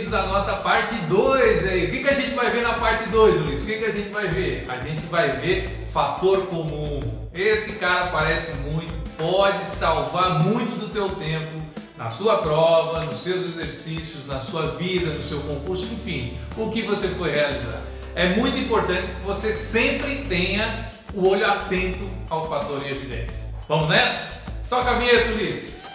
bem-vindos à nossa parte 2 aí. O que a gente vai ver na parte 2, Luiz? O que a gente vai ver? A gente vai ver fator comum. Esse cara aparece muito, pode salvar muito do teu tempo na sua prova, nos seus exercícios, na sua vida, no seu concurso, enfim, o que você for realizar. É muito importante que você sempre tenha o olho atento ao fator em evidência. Vamos nessa? Toca a vinheta, Luiz!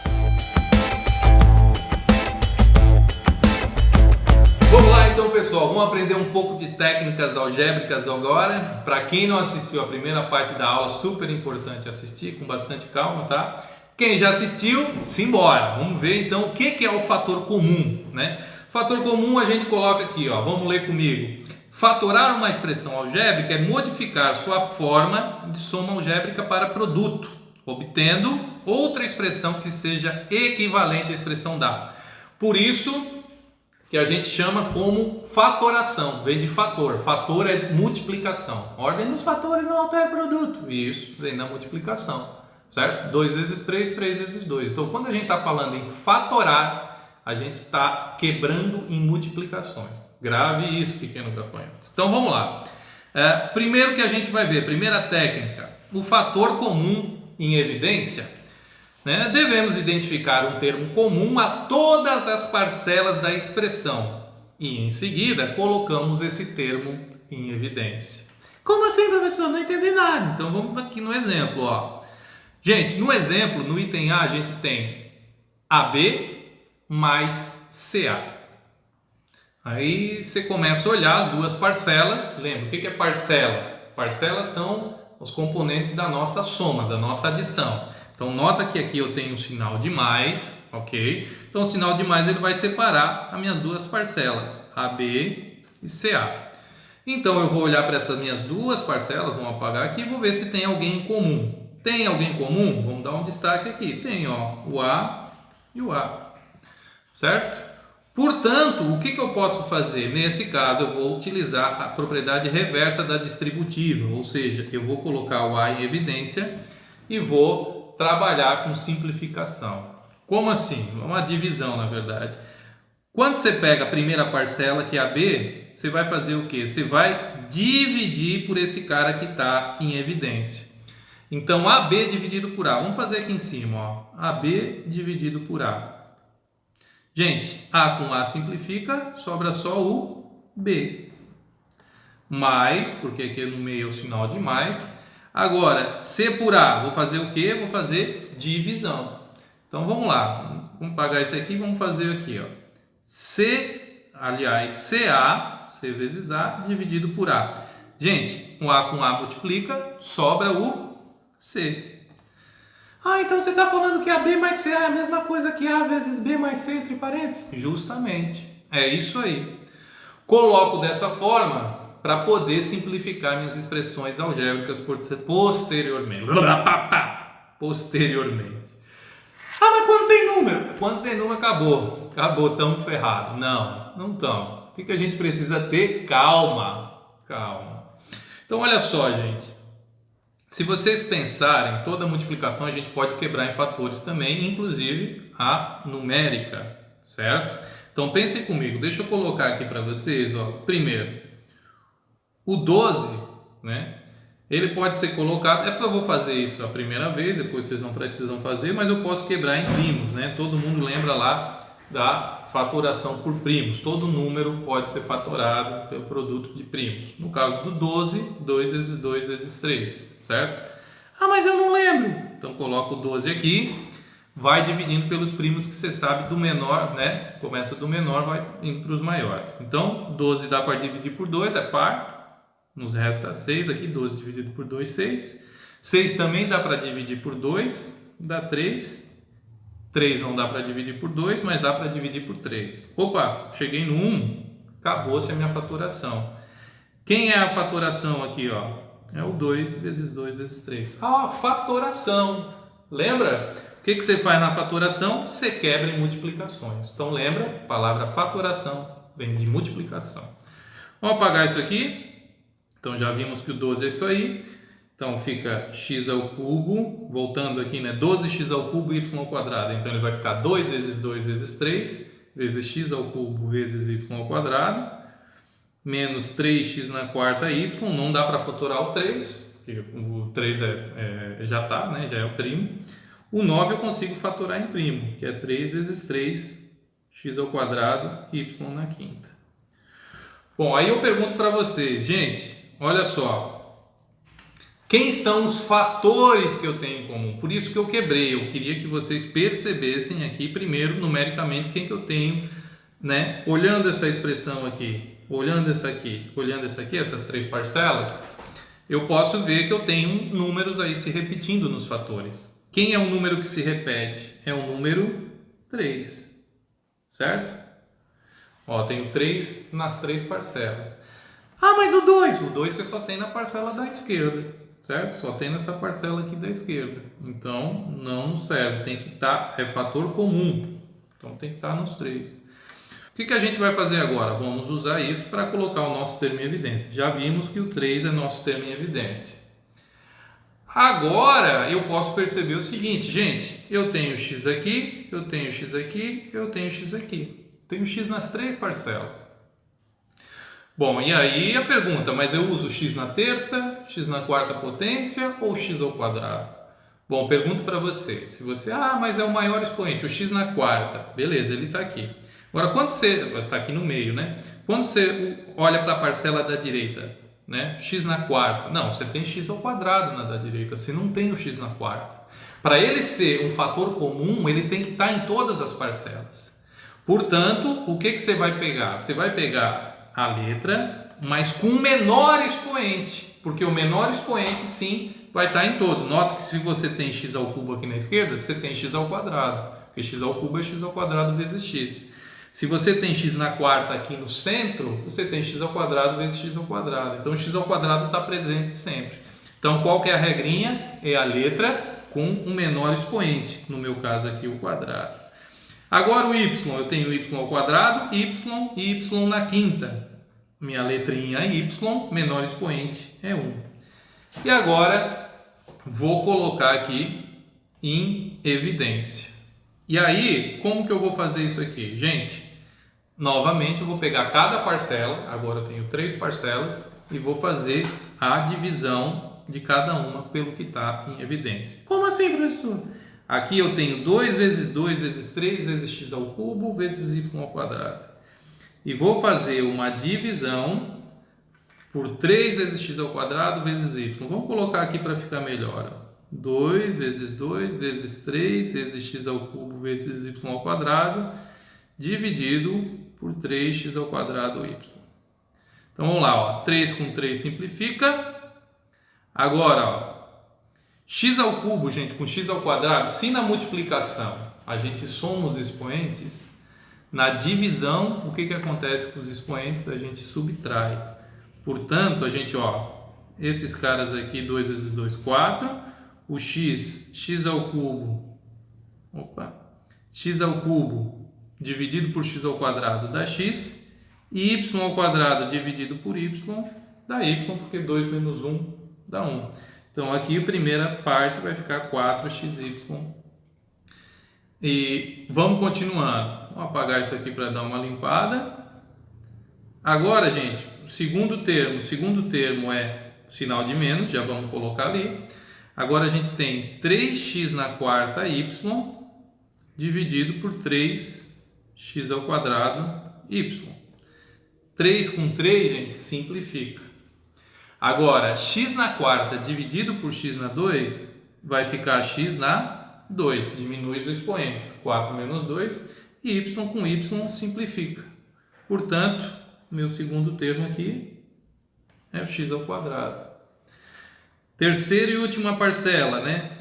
Vamos lá então, pessoal, vamos aprender um pouco de técnicas algébricas agora. Para quem não assistiu a primeira parte da aula, super importante assistir com bastante calma, tá? Quem já assistiu, simbora! Vamos ver então o que é o fator comum, né? Fator comum a gente coloca aqui, ó, vamos ler comigo. Fatorar uma expressão algébrica é modificar sua forma de soma algébrica para produto, obtendo outra expressão que seja equivalente à expressão dada. Por isso que a gente chama como fatoração, vem de fator. Fator é multiplicação. Ordem dos fatores não altera produto. Isso vem da multiplicação, certo? 2 vezes 3, 3 vezes 2. Então, quando a gente está falando em fatorar, a gente está quebrando em multiplicações. Grave isso, pequeno gafanhoto. Então, vamos lá. Primeiro que a gente vai ver, primeira técnica, o fator comum em evidência. Devemos identificar um termo comum a todas as parcelas da expressão e, em seguida, colocamos esse termo em evidência. Como assim, professor? Não entendi nada. Então, vamos aqui no exemplo. Ó. Gente, no exemplo, no item A, a gente tem AB mais CA. Aí você começa a olhar as duas parcelas. Lembra, o que é parcela? Parcelas são os componentes da nossa soma, da nossa adição. Então, nota que aqui eu tenho um sinal de mais, ok? Então, o sinal de mais ele vai separar as minhas duas parcelas, AB e CA. Então, eu vou olhar para essas minhas duas parcelas, vamos apagar aqui e vou ver se tem alguém em comum. Tem alguém em comum? Vamos dar um destaque aqui. Tem, ó, o A e o A, certo? Portanto, o que eu posso fazer? Nesse caso, eu vou utilizar a propriedade reversa da distributiva, ou seja, eu vou colocar o A em evidência e vou trabalhar com simplificação. Como assim? Uma divisão, na verdade. Quando você pega a primeira parcela, que é a B, você vai fazer o quê? Você vai dividir por esse cara que está em evidência. Então, AB dividido por A. Vamos fazer aqui em cima, ó. AB dividido por A. Gente, A com A simplifica, sobra só o B. Mais, porque aqui no meio é o sinal de mais. Agora, C por A, vou fazer o quê? Vou fazer divisão. Então, vamos lá. Vamos pagar isso aqui e vamos fazer aqui, ó. CA, C vezes A, dividido por A. Gente, um A com A multiplica, sobra o C. Ah, então você está falando que AB mais CA é a mesma coisa que A vezes B mais C entre parênteses? Justamente. É isso aí. Coloco dessa forma para poder simplificar minhas expressões algébricas posteriormente. Posteriormente. Ah, mas quando tem número? Quando tem número, acabou. Acabou, estamos ferrados. Não estamos. O que a gente precisa ter? Calma. Então, olha só, gente. Se vocês pensarem, toda multiplicação a gente pode quebrar em fatores também, inclusive a numérica, certo? Então, pensem comigo. Deixa eu colocar aqui para vocês, ó. Primeiro, o 12, ele pode ser colocado, é porque eu vou fazer isso a primeira vez, depois vocês não precisam fazer, mas eu posso quebrar em primos, Todo mundo lembra lá da fatoração por primos. Todo número pode ser fatorado pelo produto de primos. No caso do 12, 2 vezes 2 vezes 3, certo? Ah, mas eu não lembro. Então coloca o 12 aqui, vai dividindo pelos primos que você sabe do menor, Começa do menor, vai indo para os maiores. Então, 12 dá para dividir por 2, é par. Nos resta 6 aqui, 12 dividido por 2, 6. 6 também dá para dividir por 2, dá 3. 3 não dá para dividir por 2, mas dá para dividir por 3. Opa, cheguei no 1, acabou-se a minha fatoração. Quem é a fatoração aqui, ó? É o 2 vezes 2 vezes 3. Ah, fatoração. Lembra? O que você faz na fatoração? Você quebra em multiplicações. Então lembra, a palavra fatoração vem de multiplicação. Vamos apagar isso aqui. Então já vimos que o 12 é isso aí. Então fica x ao cubo, voltando aqui, 12x ao cubo y ao quadrado. Então ele vai ficar 2 vezes 2 vezes 3 vezes x ao cubo vezes y ao quadrado, menos 3x na quarta y, não dá para fatorar o 3, porque o 3 já está, né? Já é o primo. O 9 eu consigo fatorar em primo, que é 3 vezes 3, x ao quadrado, y na quinta. Bom, aí eu pergunto para vocês, gente, olha só, quem são os fatores que eu tenho em comum? Por isso que eu quebrei, eu queria que vocês percebessem aqui primeiro, numericamente, quem que eu tenho, né? Olhando essa expressão aqui, olhando essa aqui, essas três parcelas, eu posso ver que eu tenho números aí se repetindo nos fatores. Quem é o número que se repete? É o número 3, certo? Ó, tenho 3 nas três parcelas. Ah, mas o 2? O 2 você só tem na parcela da esquerda, certo? Só tem nessa parcela aqui da esquerda. Então, não serve. Tem que estar, é fator comum. Então, tem que estar nos 3. O que a gente vai fazer agora? Vamos usar isso para colocar o nosso termo em evidência. Já vimos que o 3 é nosso termo em evidência. Agora eu posso perceber o seguinte, gente, eu tenho x aqui, eu tenho x aqui, eu tenho x aqui. Tenho x nas três parcelas. Bom, e aí a pergunta, mas eu uso x na terça, x na quarta potência ou x ao quadrado? Bom, pergunto para você, se você, mas é o maior expoente, o x na quarta, beleza, ele está aqui. Agora, quando você, está aqui no meio, né? Quando você olha para a parcela da direita, né? X na quarta. Não, você tem x ao quadrado na da direita, você não tem o x na quarta. Para ele ser um fator comum, ele tem que estar em todas as parcelas. Portanto, o que você vai pegar? Você vai pegar a letra, mas com o menor expoente, porque o menor expoente, sim, vai estar em todo. Nota que se você tem x ao cubo aqui na esquerda, você tem x ao quadrado, porque x ao cubo é x ao quadrado vezes x. Se você tem x na quarta aqui no centro, você tem x ao quadrado vezes x ao quadrado. Então, x ao quadrado está presente sempre. Então, qual que é a regrinha? É a letra com um menor expoente. No meu caso aqui, o quadrado. Agora, o y. Eu tenho y ao quadrado, y e y na quinta. Minha letrinha y, menor expoente, é 1. E agora, vou colocar aqui em evidência. E aí, como que eu vou fazer isso aqui? Gente, novamente eu vou pegar cada parcela, agora eu tenho 3 parcelas, e vou fazer a divisão de cada uma pelo que está em evidência. Como assim, professor? Aqui eu tenho 2 vezes 2 vezes 3 vezes x ao cubo vezes y ao quadrado. E vou fazer uma divisão por 3 vezes x ao quadrado vezes y. Vamos colocar aqui para ficar melhor. 2 vezes 2 vezes 3 vezes x ao cubo vezes y ao quadrado dividido por 3x ao quadrado y. Então vamos lá, ó. 3 com 3 simplifica. Agora, ó, x ao cubo, gente, com x ao quadrado, se na multiplicação a gente soma os expoentes, na divisão, o que acontece com os expoentes? A gente subtrai. Portanto, a gente, ó, esses caras aqui, 2 vezes 2, 4. O x ao cubo, x ao cubo dividido por x ao quadrado dá x, e y ao quadrado dividido por y dá y, porque 2 menos 1 dá 1. Então, aqui a primeira parte vai ficar 4xy. E vamos continuando. Vamos apagar isso aqui para dar uma limpada. Agora, gente, o segundo termo é sinal de menos, já vamos colocar ali. Agora a gente tem 3x na quarta y dividido por 3x ao quadrado y. 3 com 3, gente, simplifica. Agora, x na quarta dividido por x na 2 vai ficar x na 2. Diminui os expoentes. 4 menos 2 e y com y simplifica. Portanto, meu segundo termo aqui é o x ao quadrado. Terceira e última parcela, né?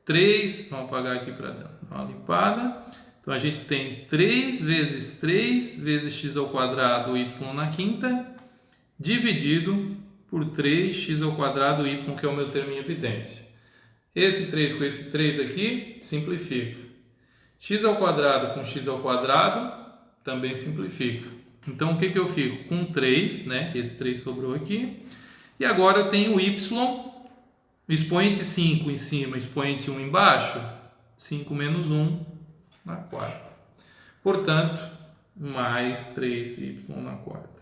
3, vamos apagar aqui para dar uma limpada. Então, a gente tem 3 vezes 3 vezes x ao quadrado y na quinta, dividido por 3x ao quadrado y, que é o meu termo em evidência. Esse 3 com esse 3 aqui, simplifica. X ao quadrado com x ao quadrado, também simplifica. Então, o que eu fico? Com 3, né? Que esse 3 sobrou aqui. E agora eu tenho y. Expoente 5 em cima, expoente 1 embaixo, 5 menos 1 na quarta. Portanto, mais 3y na quarta.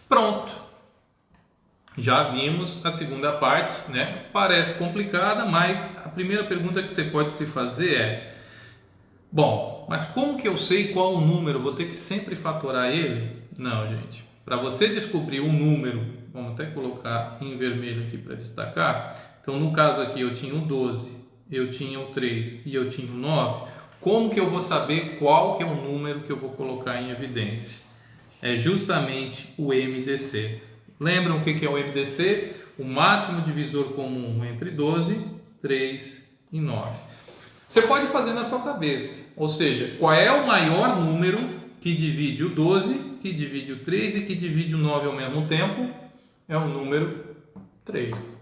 Pronto. Já vimos a segunda parte, né? Parece complicada, mas a primeira pergunta que você pode se fazer é: bom, mas como que eu sei qual o número? Vou ter que sempre fatorar ele? Não, gente. Para você descobrir um número, vamos até colocar em vermelho aqui para destacar. Então, no caso aqui, eu tinha o 12, eu tinha o 3 e eu tinha o 9. Como que eu vou saber qual que é o número que eu vou colocar em evidência? É justamente o MDC. Lembram o que é o MDC? O máximo divisor comum entre 12, 3 e 9. Você pode fazer na sua cabeça, ou seja, qual é o maior número que divide o 12, que divide o 3 e que divide o 9 ao mesmo tempo? É o número 3.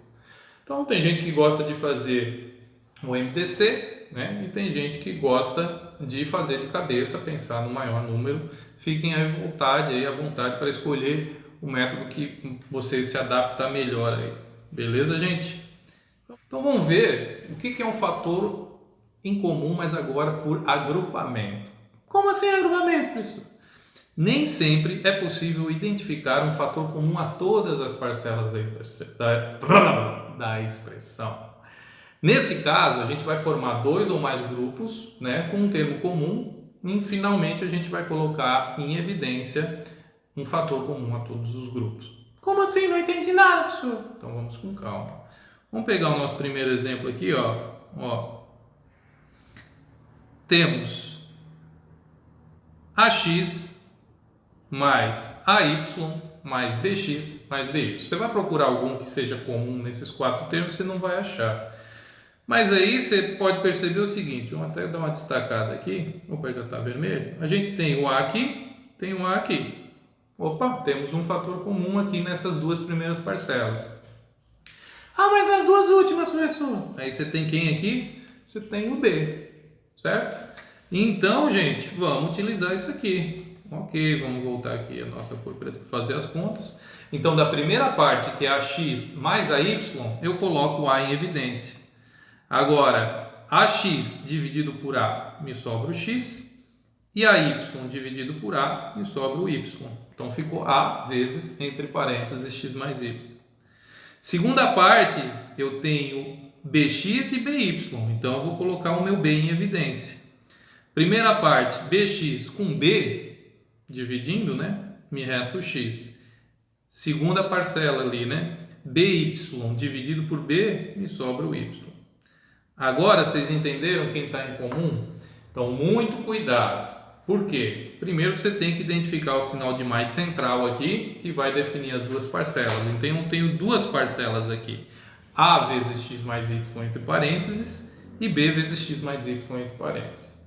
Então tem gente que gosta de fazer o MDC, né? E tem gente que gosta de fazer de cabeça, pensar no maior número. Fiquem à vontade para escolher o método que você se adapta melhor aí. Beleza, gente? Então vamos ver o que é um fator em comum, mas agora por agrupamento. Como assim agrupamento, professor? Nem sempre é possível identificar um fator comum a todas as parcelas da expressão. Nesse caso, a gente vai formar dois ou mais grupos, né, com um termo comum, e finalmente a gente vai colocar em evidência um fator comum a todos os grupos. Como assim? Não entendi nada, professor. Então vamos com calma. Vamos pegar o nosso primeiro exemplo aqui, ó. Temos AX mais AY mais BX mais BY. Você vai procurar algum que seja comum nesses quatro termos, você não vai achar. Mas aí você pode perceber o seguinte, vamos até dar uma destacada aqui, opa, já está vermelho. A gente tem o A aqui, tem o A aqui. Opa, temos um fator comum aqui nessas duas primeiras parcelas. Ah, mas nas duas últimas, professor? Aí você tem quem aqui? Você tem o B, certo? Então, gente, vamos utilizar isso aqui. Ok, vamos voltar aqui a nossa cor para fazer as contas. Então, da primeira parte, que é a X mais a Y, eu coloco o A em evidência. Agora, AX dividido por A me sobra o X e AY dividido por A me sobra o Y. Então ficou A vezes, entre parênteses, X mais Y. Segunda parte, eu tenho BX e BY. Então eu vou colocar o meu B em evidência. Primeira parte, BX com B, dividindo, né? Me resta o X. Segunda parcela ali, né? BY dividido por B, me sobra o Y. Agora vocês entenderam quem está em comum? Então, muito cuidado. Por quê? Primeiro você tem que identificar o sinal de mais central aqui, que vai definir as duas parcelas. Então, eu tenho duas parcelas aqui. A vezes x mais y entre parênteses e B vezes x mais y entre parênteses.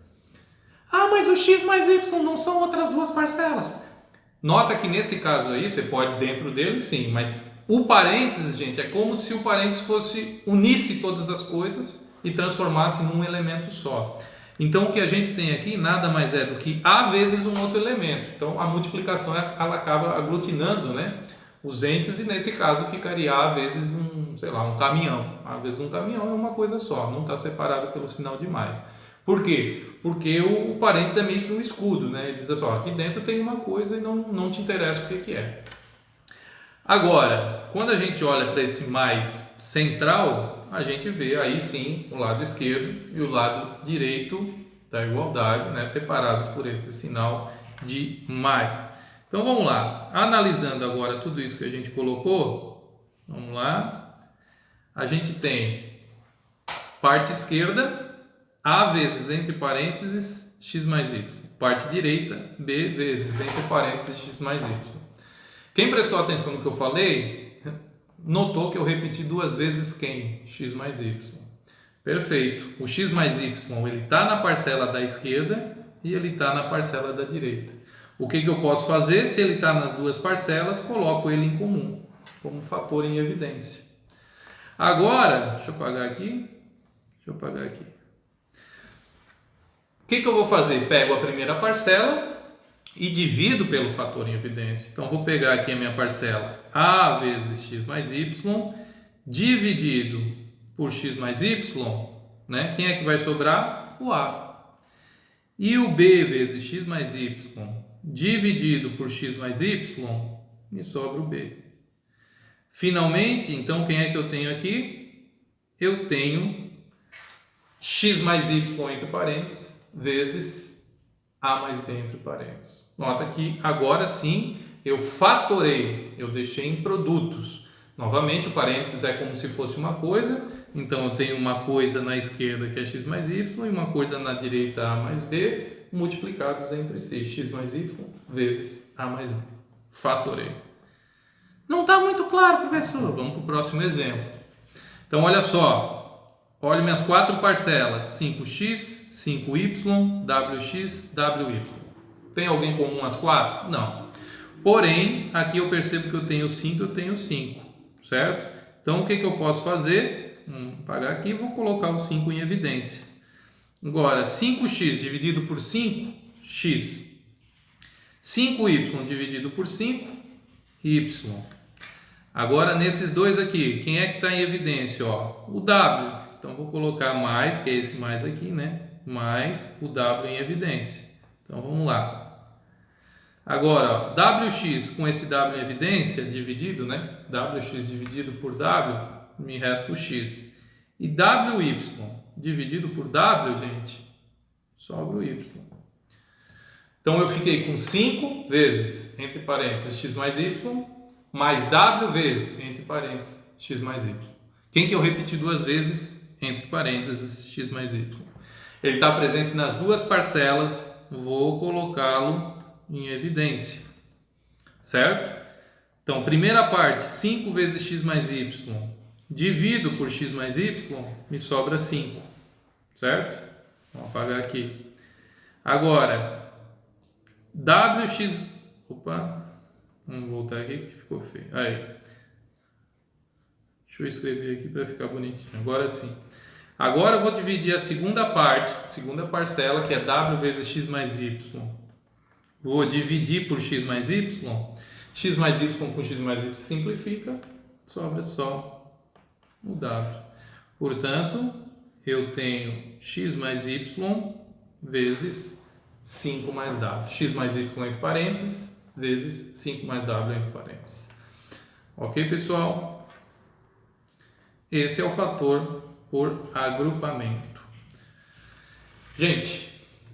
Ah, mas o x mais y não são outras duas parcelas. Nota que nesse caso aí, você pode dentro dele sim, mas o parênteses, gente, é como se o parênteses unisse todas as coisas e transformasse num elemento só. Então o que a gente tem aqui nada mais é do que A vezes um outro elemento. Então a multiplicação ela acaba aglutinando, né, os entes e nesse caso ficaria A vezes um caminhão. A vezes um caminhão é uma coisa só, não está separado pelo sinal de mais. Por quê? Porque o parênteses é meio que um escudo, né? Ele diz assim, ó, aqui dentro tem uma coisa e não te interessa o que é. Agora, quando a gente olha para esse mais central, a gente vê aí sim o lado esquerdo e o lado direito da igualdade, né, separados por esse sinal de mais. Então vamos lá, analisando agora tudo isso que a gente colocou, vamos lá, a gente tem parte esquerda, A vezes entre parênteses x mais y, parte direita, B vezes entre parênteses x mais y. Quem prestou atenção no que eu falei, notou que eu repeti duas vezes quem? X mais y. Perfeito. O x mais y ele está na parcela da esquerda e ele está na parcela da direita. O que eu posso fazer? Se ele está nas duas parcelas, coloco ele em comum, como fator em evidência. Agora, deixa eu apagar aqui. O que eu vou fazer? Pego a primeira parcela e divido pelo fator em evidência. Então, vou pegar aqui a minha parcela A vezes x mais y, dividido por x mais y, né? Quem é que vai sobrar? O A. E o b vezes x mais y dividido por x mais y, me sobra o b. Finalmente, então, quem é que eu tenho aqui? Eu tenho x mais y entre parênteses vezes a mais b entre parênteses. Nota que agora sim eu fatorei, eu deixei em produtos. Novamente, o parênteses é como se fosse uma coisa, então eu tenho uma coisa na esquerda que é x mais y e uma coisa na direita a mais b, multiplicados entre si, x mais y vezes a mais b. Fatorei. Não está muito claro, professor. Vamos para o próximo exemplo. Então, olha só. Olha minhas 4 parcelas. 5x, 5y, wx, wy. Tem alguém comum as 4? Não. Porém, aqui eu percebo que eu tenho 5, eu tenho 5. Certo? Então, o que eu posso fazer? Vou apagar aqui e vou colocar o 5 em evidência. Agora, 5x dividido por 5, x. 5y dividido por 5, y. Agora, nesses dois aqui, quem é que está em evidência? Ó, o w. Então, vou colocar mais, que é esse mais aqui, né? Mais o w em evidência. Então, vamos lá. Agora, ó, wx com esse w em evidência, dividido, né? Wx dividido por w, me resta o x. E wy dividido por w, gente, sobra o y. Então, eu fiquei com 5 vezes, entre parênteses, x mais y, mais w vezes, entre parênteses, x mais y. Quem que eu repeti 2 vezes, entre parênteses, x mais y? Ele está presente nas 2 parcelas, vou colocá-lo em evidência, certo? Então, primeira parte, 5 vezes x mais y, divido por x mais y, me sobra 5, certo? Vou apagar aqui. Agora, wx, opa, vamos voltar aqui que ficou feio. Aí, deixa eu escrever aqui para ficar bonitinho, agora sim. Agora eu vou dividir a segunda parte, segunda parcela, que é w vezes x mais y. Vou dividir por x mais y. X mais y com x mais y simplifica, sobra só o w. Portanto, eu tenho x mais y vezes 5 mais w. X mais y entre parênteses, vezes 5 mais w entre parênteses. Ok, pessoal? Esse é o fator por agrupamento. Gente,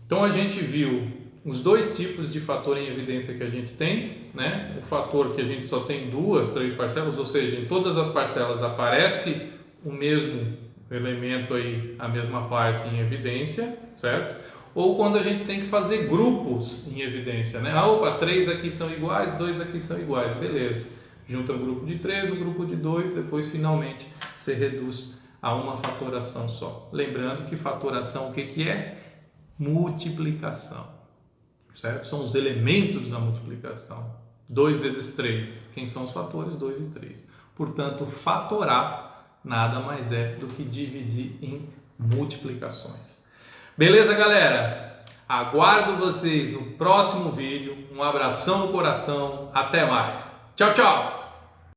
então a gente viu os 2 tipos de fator em evidência que a gente tem, né? O fator que a gente só tem 2, 3 parcelas, ou seja, em todas as parcelas aparece o mesmo elemento aí, a mesma parte em evidência, certo? Ou quando a gente tem que fazer grupos em evidência, né? Ah, opa, 3 aqui são iguais, 2 aqui são iguais, beleza. Junta um grupo de 3, um grupo de 2, depois finalmente você reduz a uma fatoração só. Lembrando que fatoração o que é? Multiplicação. Certo? São os elementos da multiplicação. 2 vezes 3. Quem são os fatores? 2 e 3. Portanto, fatorar nada mais é do que dividir em multiplicações. Beleza, galera? Aguardo vocês no próximo vídeo. Um abração no coração. Até mais. Tchau, tchau!